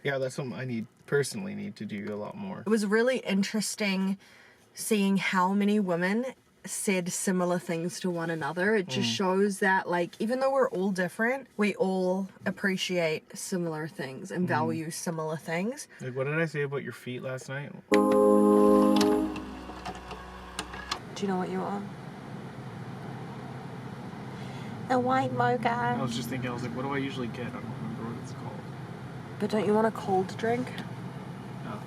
Yeah, that's something I personally need to do a lot more. It was really interesting seeing how many women said similar things to one another. It just shows that, like, even though we're all different, we all appreciate similar things and value similar things. Like, what did I say about your feet last night? Do you know what you want? A white mocha. I was just thinking, I was like, what do I usually get? I don't remember what it's called. But don't you want a cold drink? No.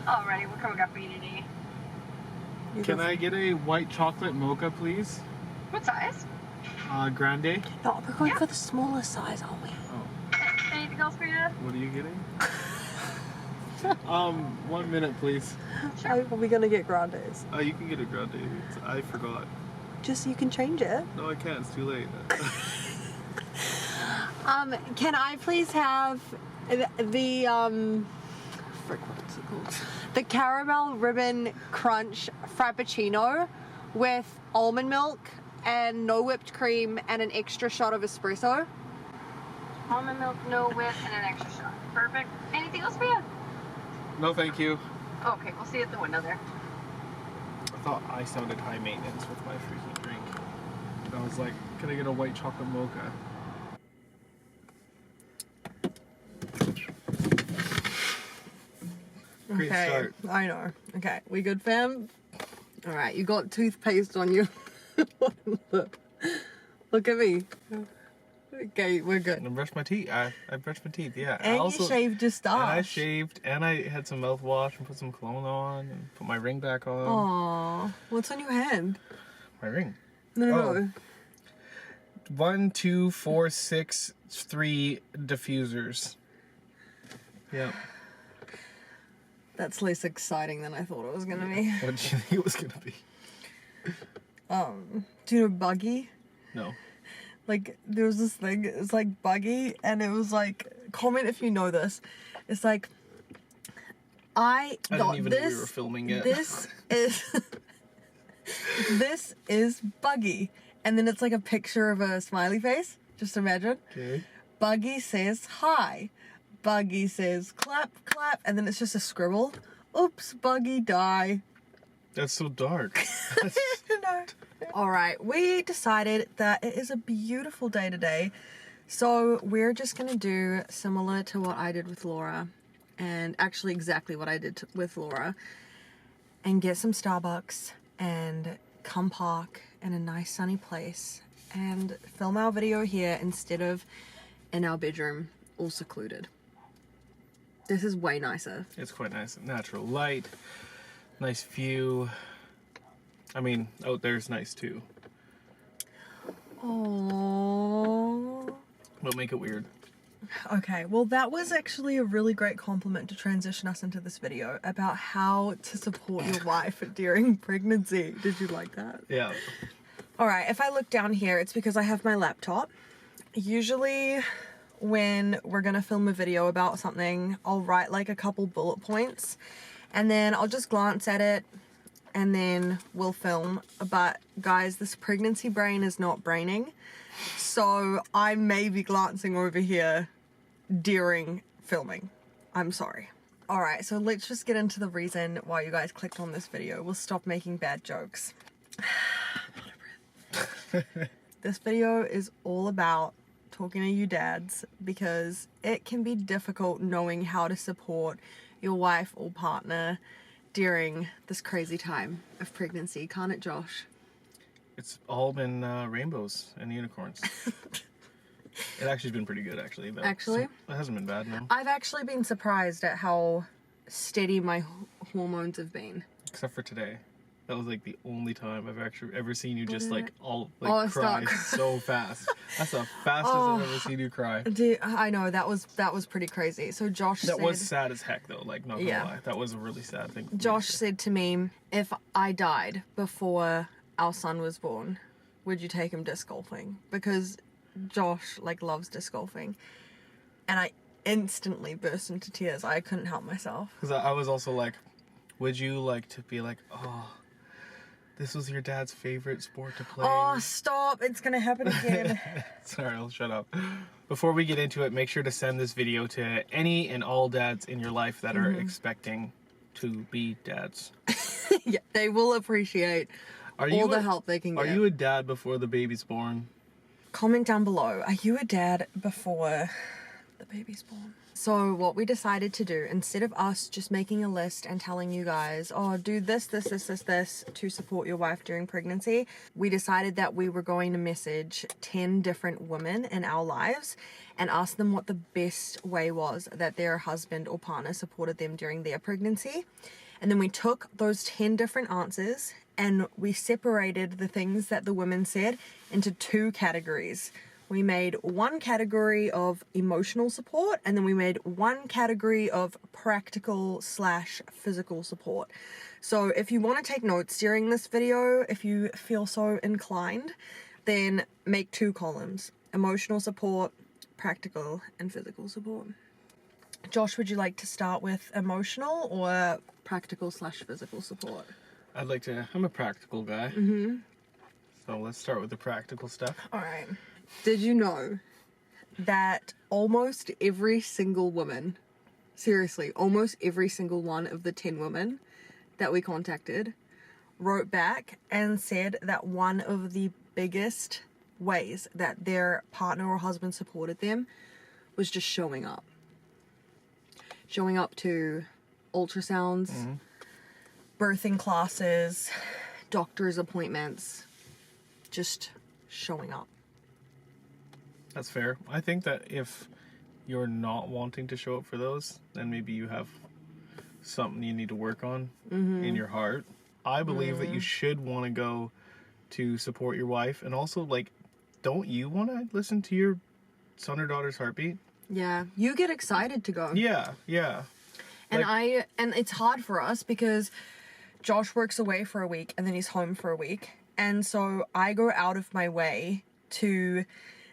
Alrighty, what can we got for you today? Can I get a white chocolate mocha, please? What size? Grande. No, we're going for the smaller size, aren't we? Oh. Anything else for you? What are you getting? 1 minute, please. Are we gonna get grandes? Oh, you can get a grande. I forgot. Just you can change it. No, I can't. It's too late. Can I please have the frick, what's it called? The caramel ribbon crunch frappuccino with almond milk and no whipped cream and an extra shot of espresso. Almond milk, no whip, and an extra shot. Perfect. Anything else for you? No, thank you. Okay, we'll see you at the window there. I thought I sounded high maintenance with my freaking drink. I was like, can I get a white chocolate mocha? Great start. I know. Okay, we good, fam? All right, you got toothpaste on your Look at me. Okay, we're good. And I brushed my teeth. I brushed my teeth, yeah. And you shaved your stash. And I shaved, and I had some mouthwash and put some cologne on and put my ring back on. Aww. What's on your hand? My ring. No. 1, 2, 4, 6, 3 diffusers. Yep. That's less exciting than I thought it was gonna be. What did you think it was gonna be? Do you know Buggy? No. Like, there was this thing, it's like Buggy, and it was like, comment if you know this. It's like, I didn't even know we were filming it. This is Buggy. And then it's like a picture of a smiley face. Just imagine. Okay. Buggy says hi. Buggy says clap, clap. And then it's just a scribble. Oops, Buggy, die. That's so dark. No. Alright, we decided that it is a beautiful day today. So we're just going to do similar to what I did with Laura. And actually exactly what I did with Laura. And get some Starbucks and come park in a nice sunny place and film our video here instead of in our bedroom all secluded. This is way nicer. It's quite nice. Natural light. Nice view. I mean, out there's nice too. Aww. Don't make it weird. Okay, well that was actually a really great compliment to transition us into this video about how to support your wife during pregnancy. Did you like that? Yeah. Alright, if I look down here, it's because I have my laptop. Usually when we're gonna film a video about something, I'll write like a couple bullet points and then I'll just glance at it and then we'll film. But guys, this pregnancy brain is not braining, so I may be glancing over here during filming. I'm sorry. Alright, so let's just get into the reason why you guys clicked on this video. We'll stop making bad jokes. This video is all about talking to you dads because it can be difficult knowing how to support your wife or partner during this crazy time of pregnancy, can't it, Josh? It's all been rainbows and unicorns. It actually's been pretty good, actually. Actually? It hasn't been bad, no. I've actually been surprised at how steady my hormones have been. Except for today. That was like the only time I've actually ever seen you just like all Oh, cry stop. so fast. That's the fastest I've ever seen you cry. Dude, I know, that was pretty crazy. So Josh said... That was sad as heck though, like not gonna Yeah. lie. That was a really sad thing. Josh said to me, if I died before our son was born, would you take him disc golfing? Because Josh like loves disc golfing. And I instantly burst into tears. I couldn't help myself. Because I was also like, would you like to be like, oh, This was your dad's favorite sport to play. Oh, stop. It's going to happen again. Sorry, I'll shut up. Before we get into it, make sure to send this video to any and all dads in your life that are expecting to be dads. Yeah, they will appreciate all the help they can get. Are you a dad before the baby's born? Comment down below. Are you a dad before the baby's born? So what we decided to do, instead of us just making a list and telling you guys, oh, do this to support your wife during pregnancy, we decided that we were going to message 10 different women in our lives and ask them what the best way was that their husband or partner supported them during their pregnancy. And then we took those 10 different answers and we separated the things that the women said into 2 categories. We made one category of emotional support, and then we made one category of practical / physical support. So if you want to take notes during this video, if you feel so inclined, then make 2 columns: emotional support, practical, and physical support. Josh, would you like to start with emotional or practical / physical support? I'm a practical guy. So let's start with the practical stuff. All right. Did you know that almost every single woman, seriously, almost every single one of the 10 women that we contacted wrote back and said that one of the biggest ways that their partner or husband supported them was just showing up. Showing up to ultrasounds, birthing classes, doctor's appointments, just showing up. That's fair. I think that if you're not wanting to show up for those, then maybe you have something you need to work on in your heart. I believe that you should want to go to support your wife, and also, like, don't you want to listen to your son or daughter's heartbeat? Yeah, you get excited to go. Yeah. And it's hard for us because Josh works away for a week and then he's home for a week. And so I go out of my way to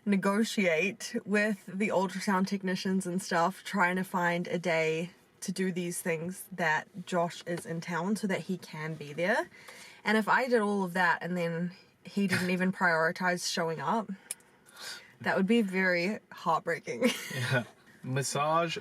negotiate with the ultrasound technicians and stuff, trying to find a day to do these things that Josh is in town so that he can be there. And if I did all of that and then he didn't even prioritize showing up, that would be very heartbreaking. Yeah. Massage.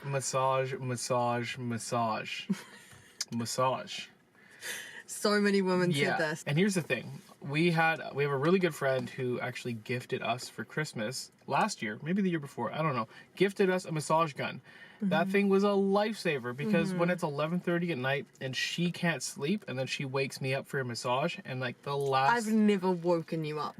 So many women said this. And here's the thing. We have a really good friend who actually gifted us for Christmas last year, maybe the year before, I don't know, gifted us a massage gun. That thing was a lifesaver because when it's 11:30 at night and she can't sleep and then she wakes me up for a massage and like I've never woken you up.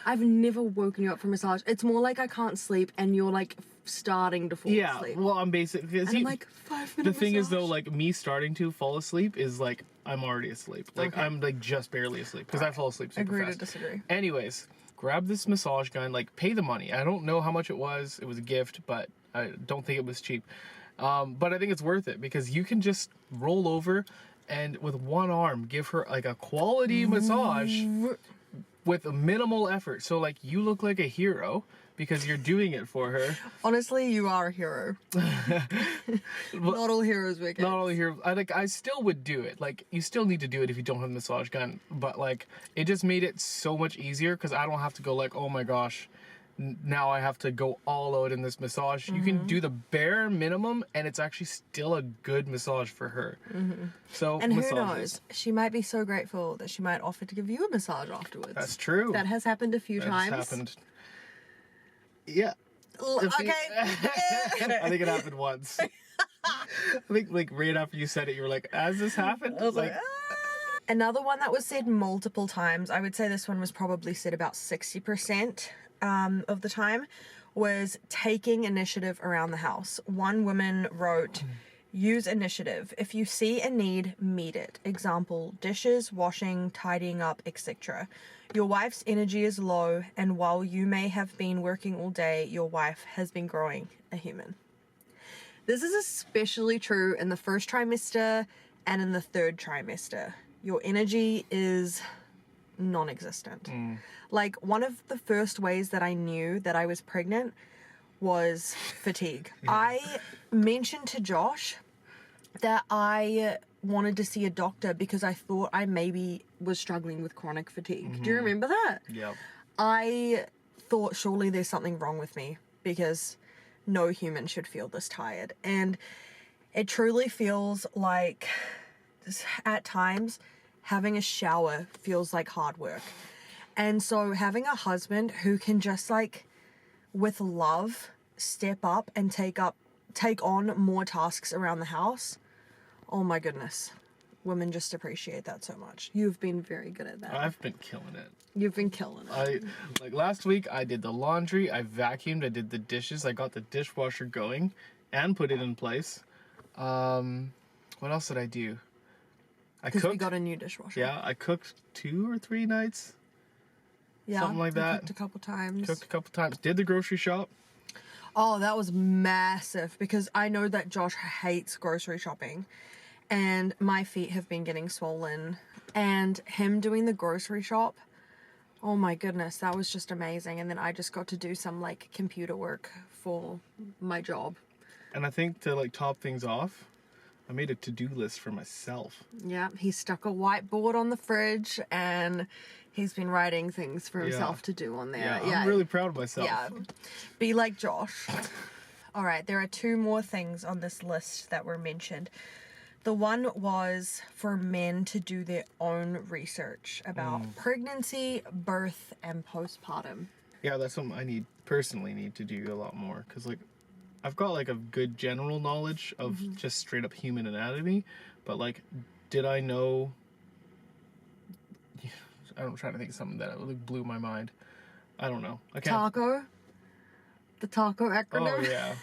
I've never woken you up for a massage. It's more like I can't sleep and you're like starting to fall asleep. Yeah, well, I'm basically... And I'm like, 5 minutes. The thing is though, like, me starting to fall asleep is like, I'm already asleep. Like, Okay. I'm like just barely asleep because I fall asleep super Agree fast. to disagree. Anyways, grab this massage gun, like, pay the money. I don't know how much it was. It was a gift, but I don't think it was cheap. But I think it's worth it because you can just roll over and with one arm give her like a quality massage with a minimal effort. So like you look like a hero because you're doing it for her. Honestly, you are a hero. Not all heroes wear capes. Not all heroes. I still would do it. Like, you still need to do it if you don't have a massage gun. But like, it just made it so much easier because I don't have to go like, oh my gosh, now I have to go all out in this massage. You can do the bare minimum and it's actually still a good massage for her. So, And who massages. knows, she might be so grateful that she might offer to give you a massage afterwards. That's true. That has happened a few times. That's happened. Yeah. Okay. I think it happened once. I think like right after you said it, you were like, has this happened? I was like, Another one that was said multiple times, I would say this one was probably said about 60% of the time, was taking initiative around the house. One woman wrote, use initiative. If you see a need, meet it. Example, dishes, washing, tidying up, etc. Your wife's energy is low, and while you may have been working all day, your wife has been growing a human. This is especially true in the first trimester and in the third trimester. Your energy is non-existent. Like, one of the first ways that I knew that I was pregnant was fatigue. I mentioned to Josh that I wanted to see a doctor because I thought I maybe was struggling with chronic fatigue. Do you remember that? Yeah. I thought surely there's something wrong with me because no human should feel this tired. And it truly feels like at times having a shower feels like hard work. And so having a husband who can just like with love step up and take on more tasks around the house, oh my goodness. Women just appreciate that so much. You've been very good at that. I've been killing it. You've been killing it. Like last week, I did the laundry, I vacuumed, I did the dishes, I got the dishwasher going and put it in place. What else did I do? I Because cooked. we got a new dishwasher. Yeah, I cooked 2 or 3 nights. Yeah, something like we that. Cooked a couple times. Cooked a couple times. Did the grocery shop. Oh, that was massive because I know that Josh hates grocery shopping and my feet have been getting swollen, and him doing the grocery shop, oh my goodness, that was just amazing. And then I just got to do some like computer work for my job. And I think to like top things off, I made a to-do list for myself. Yeah, he stuck a whiteboard on the fridge and he's been writing things for himself to do on there. Yeah, I'm really proud of myself. Yeah, be like Josh. All right, there are 2 more things on this list that were mentioned. The one was for men to do their own research about pregnancy, birth, and postpartum. Yeah, that's something I personally need to do a lot more, because like I've got like a good general knowledge of just straight up human anatomy, but like, did I know? I'm trying to think of something that like blew my mind. I don't know. I can't. Taco? The taco acronym? Oh yeah.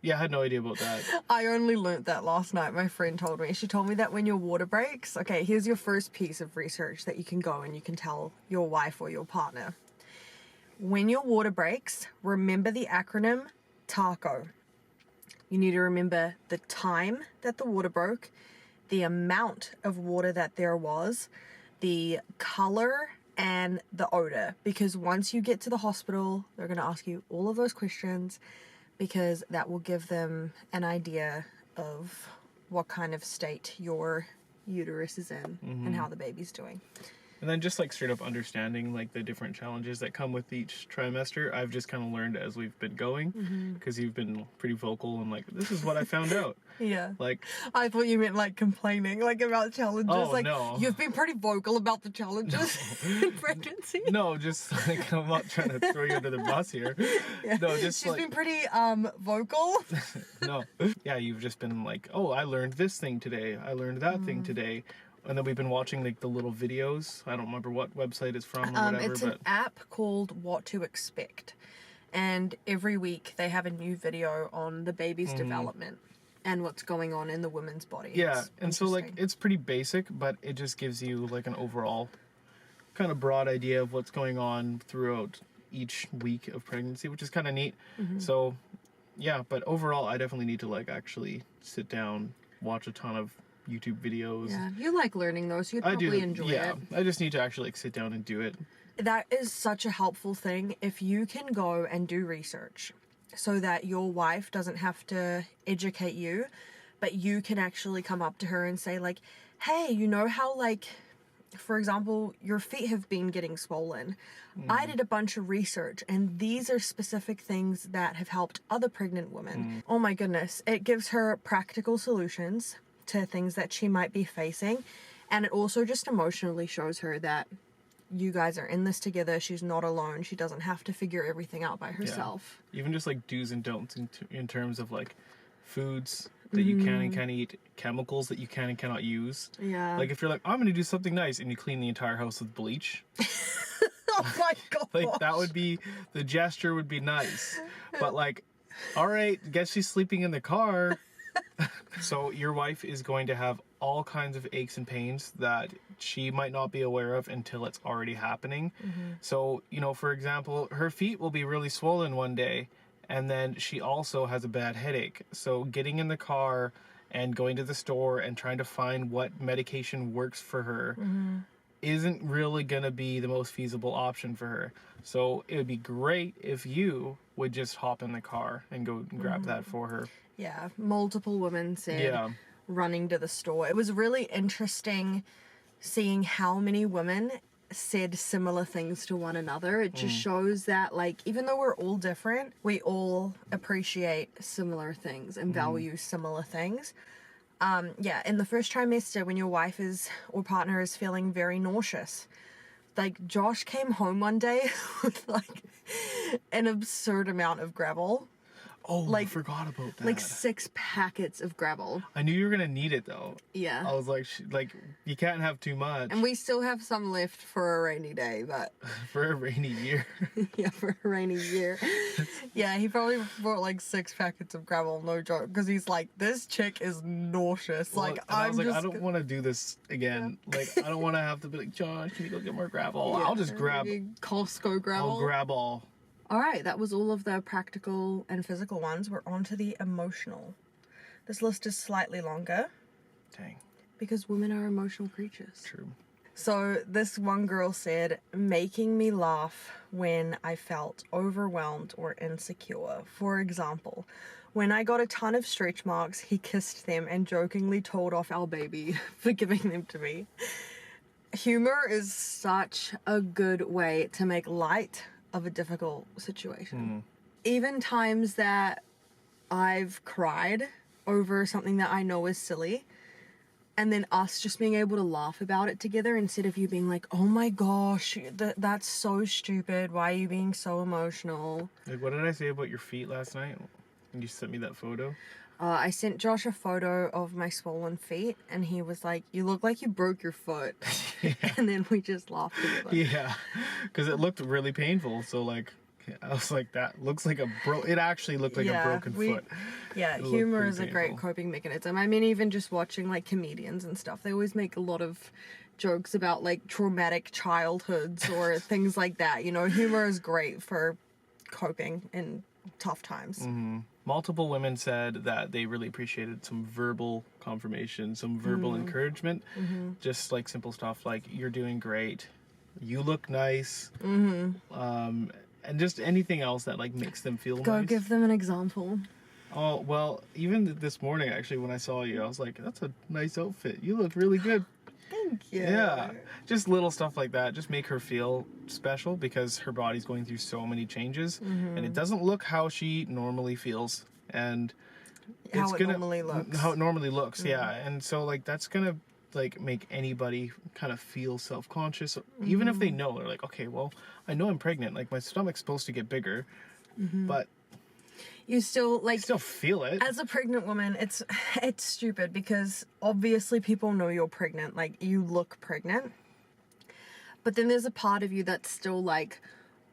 Yeah, I had no idea about that. I only learnt that last night. My friend told me. She told me that when your water breaks, okay, here's your first piece of research that you can go and you can tell your wife or your partner. When your water breaks, remember the acronym TACO. You need to remember the time that the water broke, the amount of water that there was, the color, and the odor. Because once you get to the hospital, they're going to ask you all of those questions, because that will give them an idea of what kind of state your uterus is in and how the baby's doing. And then just like straight up understanding like the different challenges that come with each trimester, I've just kind of learned as we've been going, because you've been pretty vocal and like, this is what I found out. Yeah. Like, I thought you meant like complaining, like about challenges. Oh, like no. you've been pretty vocal about the challenges in pregnancy. no, just like, I'm not trying to throw you under the bus here. Yeah. No, just She's like, been pretty vocal. no. Yeah, you've just been like, oh, I learned this thing today. I learned that thing today. And then we've been watching like the little videos. I don't remember what website it's from or whatever. It's an app called What to Expect. And every week they have a new video on the baby's development and what's going on in the woman's body. Yeah, It's and so like interesting. it's pretty basic, but it just gives you like an overall kind of broad idea of what's going on throughout each week of pregnancy, which is kind of neat. So yeah, but overall I definitely need to like actually sit down, watch a ton of YouTube videos. Yeah, you like learning those. You'd I probably do. enjoy Yeah, it. I just need to actually like sit down and do it. That is such a helpful thing if you can go and do research so that your wife doesn't have to educate you, but you can actually come up to her and say like, hey, you know how like, for example, your feet have been getting swollen. I did a bunch of research and these are specific things that have helped other pregnant women. Oh my goodness. It gives her practical solutions to things that she might be facing. And it also just emotionally shows her that you guys are in this together. She's not alone. She doesn't have to figure everything out by herself. Even just like do's and don'ts in terms of like foods that you can and can't eat, chemicals that you can and cannot use. Yeah. Like if you're like, I'm gonna do something nice, and you clean the entire house with bleach, Oh my god. like that would be, the gesture would be nice. But like, all right, guess she's sleeping in the car. So your wife is going to have all kinds of aches and pains that she might not be aware of until it's already happening. So, you know, for example, her feet will be really swollen one day, and then she also has a bad headache. So getting in the car and going to the store and trying to find what medication works for her isn't really gonna be the most feasible option for her. So it would be great if you would just hop in the car and go grab that for her. Yeah, multiple women said, Yeah. running to the store. It was really interesting seeing how many women said similar things to one another. It just shows that, like, even though we're all different, we all appreciate similar things and value similar things. Yeah, in the first trimester, when your wife is or partner is feeling very nauseous, like, Josh came home one day with like an absurd amount of gravel. Oh, Like- I forgot about that. Like 6 packets of gravel. I knew you were gonna need it though. Yeah. I was like, you can't have too much And we still have some left for a rainy day, but for a rainy year. yeah, for a rainy year. Yeah, he probably bought like 6 packets of gravel, no joke, because he's like, this chick is nauseous. Well, Like, and I was like, just I don't want to do this again. Like, I don't want to have to be like, Josh, can you go get more gravel? I'll just grab. Costco gravel. I'll grab all. All right, that was all of the practical and physical ones. We're on to the emotional. This list is slightly longer Dang, because women are emotional creatures. true. So this one girl said, making me laugh when I felt overwhelmed or insecure. For example, when I got a ton of stretch marks, he kissed them and jokingly told off our baby for giving them to me. Humor is such a good way to make light of a difficult situation. Even times that I've cried over something that I know is silly, and then us just being able to laugh about it together instead of you being like, oh my gosh, that's so stupid, why are you being so emotional? Like, what did I say about your feet last night? And you sent me that photo. I sent Josh a photo of my swollen feet, and he was like, you look like you broke your foot. And then we just laughed together. Yeah, because it looked really painful. So like, I was like, that looks like it actually looked like a broken foot. Yeah, It looked humor pretty is a great painful. coping mechanism. I mean, even just watching like comedians and stuff, they always make a lot of jokes about like traumatic childhoods or things like that. You know, humor is great for coping in tough times. Multiple women said that they really appreciated some verbal confirmation, some verbal encouragement, just like simple stuff like, you're doing great, you look nice, and just anything else that like makes them feel Go nice. give them an example. Oh, well, even this morning, actually, when I saw you, I was like, that's a nice outfit. You look really good. Thank you. Yeah. Just little stuff like that. Just make her feel special because her body's going through so many changes. And it doesn't look how she normally feels. And How it's it gonna, normally looks. How it normally looks, yeah. And so, like, that's gonna, like, make anybody kind of feel self-conscious. Even if they know, they're like, okay, well, I know I'm pregnant. Like, my stomach's supposed to get bigger. But You still like still feel it. as a pregnant woman, it's stupid because obviously people know you're pregnant, like you look pregnant. But then there's a part of you that's still like,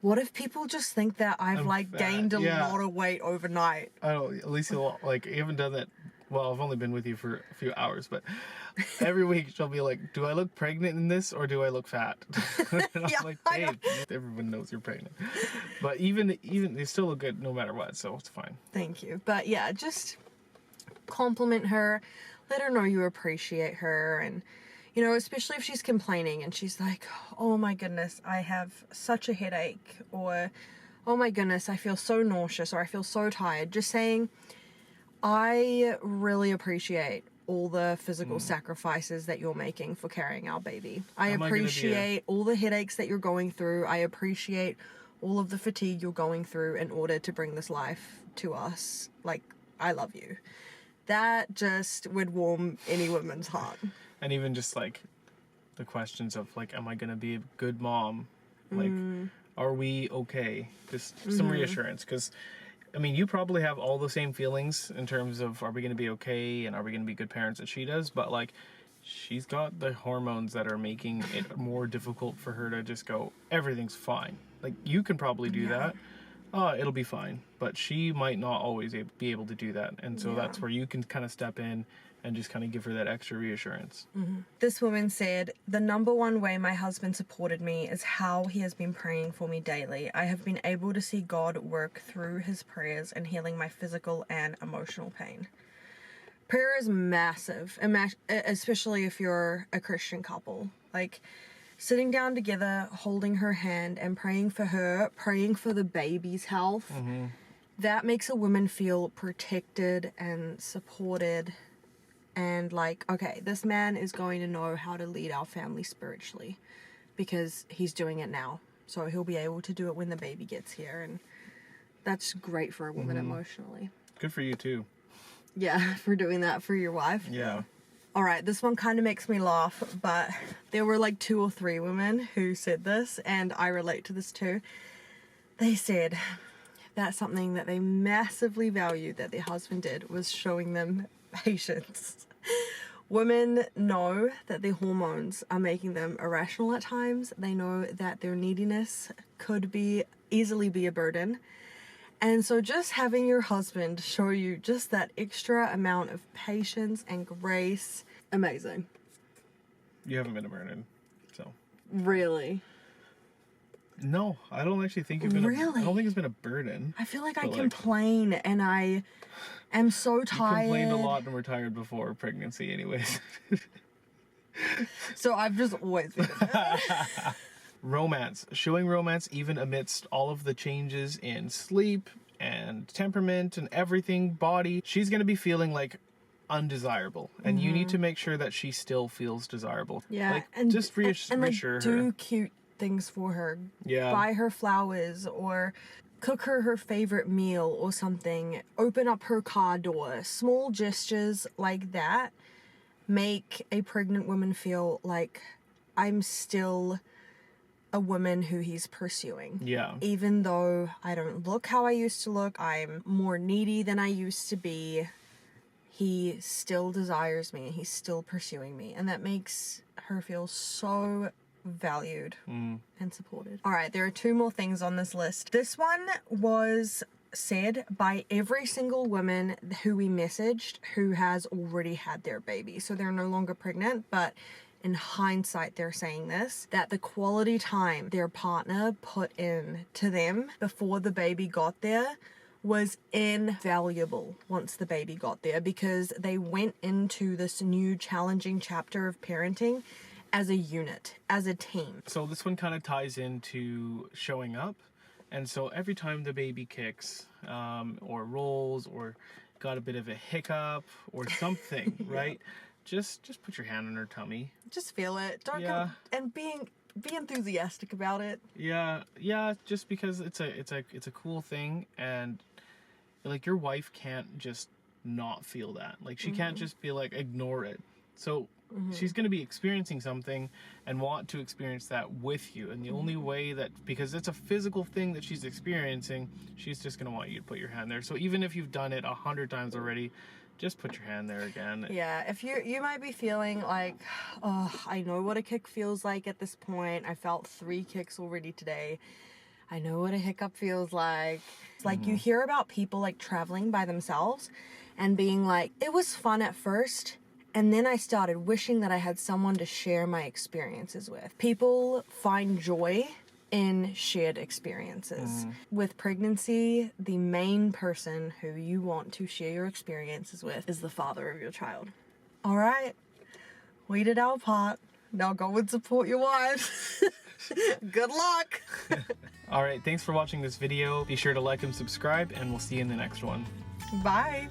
what if people just think that I've I'm like fat, gained a yeah. lot of weight overnight? I don't, Alicia, like, you haven't done that. Well, I've only been with you for a few hours, but every week she'll be like, do I look pregnant in this or do I look fat? And I'm Yeah, like, I know. babe, everyone knows you're pregnant. But even they still look good no matter what, so it's fine. Thank you. But yeah, just compliment her, let her know you appreciate her, and you know, especially if she's complaining and she's like, oh my goodness, I have such a headache, or oh my goodness, I feel so nauseous, or I feel so tired. Just saying, I really appreciate all the physical sacrifices that you're making for carrying our baby. I Am I gonna be a- appreciate all the headaches that you're going through. I appreciate all of the fatigue you're going through in order to bring this life to us. Like, I love you. That just would warm any woman's heart. And even just like the questions of like, am I gonna be a good mom? Like, are we okay? Just some reassurance, because I mean, you probably have all the same feelings in terms of, are we gonna be okay and are we gonna be good parents that she does, but like, she's got the hormones that are making it more difficult for her to just go, everything's fine. Like, you can probably do that. It'll be fine. But she might not always be able to do that. And so that's where you can kind of step in and just kind of give her that extra reassurance. This woman said, the number one way my husband supported me is how he has been praying for me daily. I have been able to see God work through his prayers and healing my physical and emotional pain. Prayer is massive, especially if you're a Christian couple. Like, sitting down together, holding her hand and praying for her, praying for the baby's health, that makes a woman feel protected and supported and like, okay, this man is going to know how to lead our family spiritually because he's doing it now. So he'll be able to do it when the baby gets here, and that's great for a woman emotionally. Good for you too. Yeah, for doing that for your wife. Yeah. All right, this one kind of makes me laugh, but there were like 2 or 3 women who said this, and I relate to this too. They said that something that they massively valued that their husband did was showing them patience. Women know that their hormones are making them irrational at times. They know that their neediness could easily be a burden. And so just having your husband show you just that extra amount of patience and grace, amazing. You haven't been a burden, so. Really? No, I don't actually think you've been. Really? I don't think it's been a burden. I feel like I But, complain and I am so tired. You complained a lot and were tired before pregnancy, anyways. So I've just always been Romance. Showing romance even amidst all of the changes in sleep and temperament and everything, body. She's going to be feeling like undesirable. And you need to make sure that she still feels desirable. Yeah. Like, and just reassure like, her. do cute things for her. Yeah. Buy her flowers or cook her favorite meal or something. Open up her car door. Small gestures like that make a pregnant woman feel like I'm still a woman who he's pursuing. Yeah. Even though I don't look how I used to look, I'm more needy than I used to be, he still desires me and he's still pursuing me. And that makes her feel so valued and supported. All right, there are 2 more things on this list. This one was said by every single woman who we messaged who has already had their baby. So they're no longer pregnant, but in hindsight, they're saying this, that the quality time their partner put in to them before the baby got there was invaluable once the baby got there, because they went into this new challenging chapter of parenting as a unit, as a team. So this one kind of ties into showing up. And so every time the baby kicks or rolls or got a bit of a hiccup or something, right? Just put your hand on her tummy. Just feel it. Don't Yeah. and be enthusiastic about it. Yeah, just because it's a cool thing, and like your wife can't just not feel that. Like she can't just be like ignore it. So she's going to be experiencing something and want to experience that with you. And the only way that, because it's a physical thing that she's experiencing, she's just going to want you to put your hand there. So even if you've done it 100 times already, just put your hand there again. Yeah, if you might be feeling like, oh, I know what a kick feels like at this point. I felt 3 kicks already today. I know what a hiccup feels like. It's like you hear about people like traveling by themselves and being like, it was fun at first, and then I started wishing that I had someone to share my experiences with. People find joy in shared experiences. With pregnancy, the main person who you want to share your experiences with is the father of your child. All right, we did our part. Now go and support your wives. Good luck. All right, thanks for watching this video. Be sure to like and subscribe, and we'll see you in the next one. Bye.